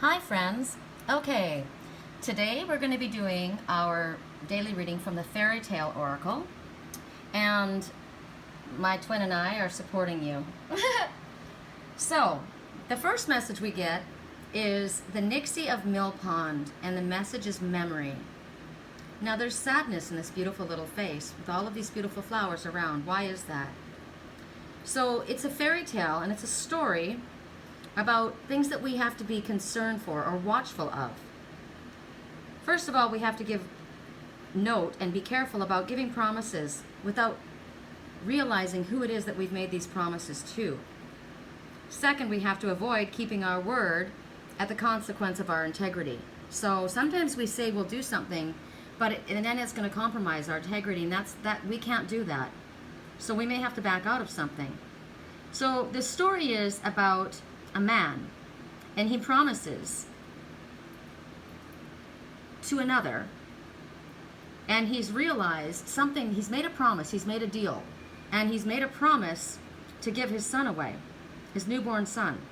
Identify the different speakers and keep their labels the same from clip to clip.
Speaker 1: Hi friends. Okay, today we're going to be doing our daily reading from the Faerytale Oracle, and my twin and I are supporting you. So, the first message we get is the Nixie of Mill Pond, and the message is memory. Now there's sadness in this beautiful little face with all of these beautiful flowers around. Why is that? So it's a fairy tale, and it's a story about things that we have to be concerned for or watchful of. First of all, we have to give note and be careful about giving promises without realizing who it is that we've made these promises to. Second, we have to avoid keeping our word at the consequence of our integrity. So sometimes we say we'll do something, and then it's going to compromise our integrity, and that we can't do that. So we may have to back out of something. So the story is about a man, and he promises to another, and he's realized something. He's made a promise, he's made a deal, and he's made a promise to give his son away, his newborn son.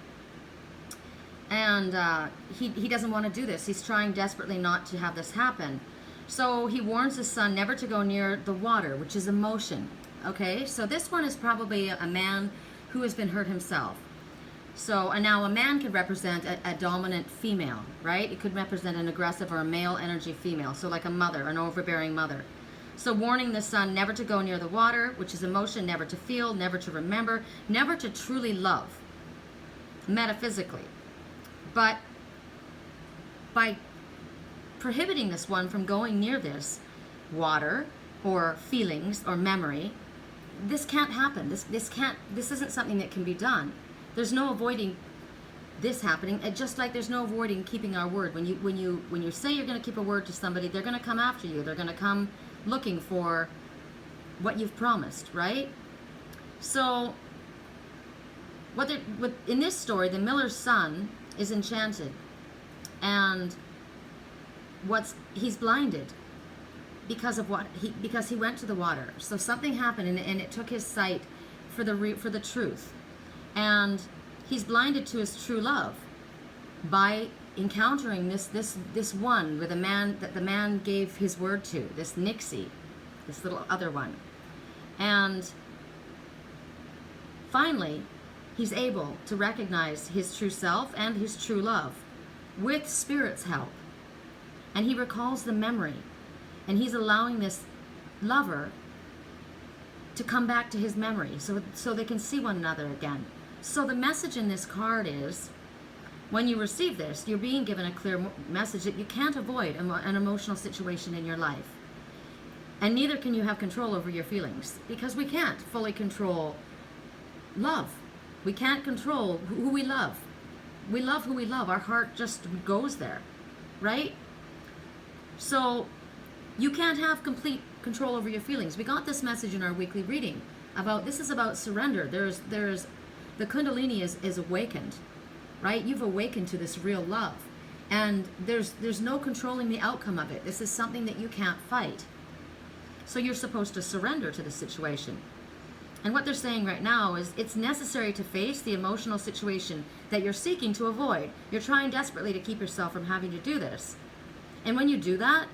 Speaker 1: And he doesn't want to do this. He's trying desperately not to have this happen. So he warns his son never to go near the water, which is emotion. Okay, so this one is probably a man who has been hurt himself. So, and now a man could represent a dominant female, right? It could represent an aggressive or a male energy female. So like a mother, an overbearing mother. So warning the son never to go near the water, which is emotion, never to feel, never to remember, never to truly love, metaphysically. But by prohibiting this one from going near this water or feelings or memory, this can't happen. This isn't something that can be done. There's no avoiding this happening, just like there's no avoiding keeping our word. When you say you're going to keep a word to somebody, they're going to come after you. They're going to come looking for what you've promised, right? So in this story, the miller's son is enchanted, and he's blinded because he went to the water. So something happened, and it took his sight for the truth. And he's blinded to his true love by encountering this one with a man that the man gave his word to, this Nixie, this little other one. And finally, he's able to recognize his true self and his true love with Spirit's help. And he recalls the memory, and he's allowing this lover to come back to his memory so they can see one another again. So the message in this card is, when you receive this, you're being given a clear message that you can't avoid an emotional situation in your life. And neither can you have control over your feelings, because we can't fully control love. We can't control who we love. We love who we love. Our heart just goes there, right? So you can't have complete control over your feelings. We got this message in our weekly reading this is about surrender. There's the Kundalini is awakened, right? You've awakened to this real love, and there's no controlling the outcome of it. This is something that you can't fight. So you're supposed to surrender to the situation. And what they're saying right now is it's necessary to face the emotional situation that you're seeking to avoid. You're trying desperately to keep yourself from having to do this. And when you do that,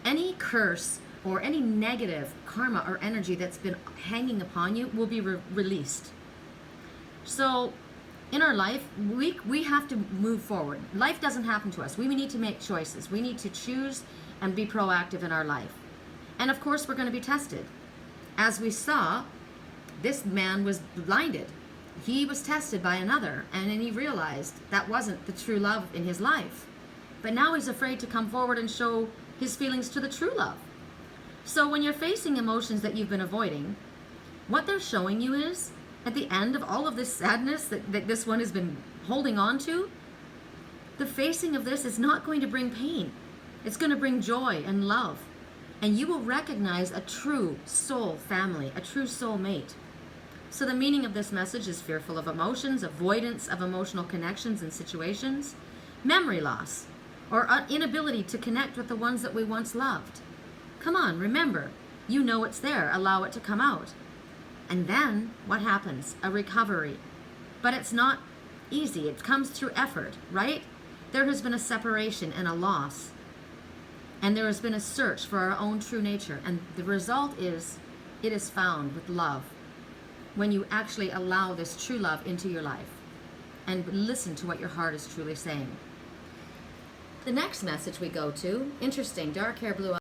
Speaker 1: any curse or any negative karma or energy that's been hanging upon you will be released. So in our life, we have to move forward. Life doesn't happen to us. We need to make choices. We need to choose and be proactive in our life. And of course, we're going to be tested. As we saw, this man was blinded. He was tested by another, and then he realized that wasn't the true love in his life. But now he's afraid to come forward and show his feelings to the true love. So when you're facing emotions that you've been avoiding, what they're showing you is, at the end of all of this sadness that this one has been holding on to, the facing of this is not going to bring pain. It's going to bring joy and love. And you will recognize a true soul family, a true soul mate. So the meaning of this message is fearful of emotions, avoidance of emotional connections and situations, memory loss, or inability to connect with the ones that we once loved. Come on, remember, you know it's there. Allow it to come out. And then what happens? A recovery. But it's not easy. It comes through effort, right? There has been a separation and a loss. And there has been a search for our own true nature. And the result is, it is found with love. When you actually allow this true love into your life and listen to what your heart is truly saying. The next message we go to, interesting, dark hair, blue eyes.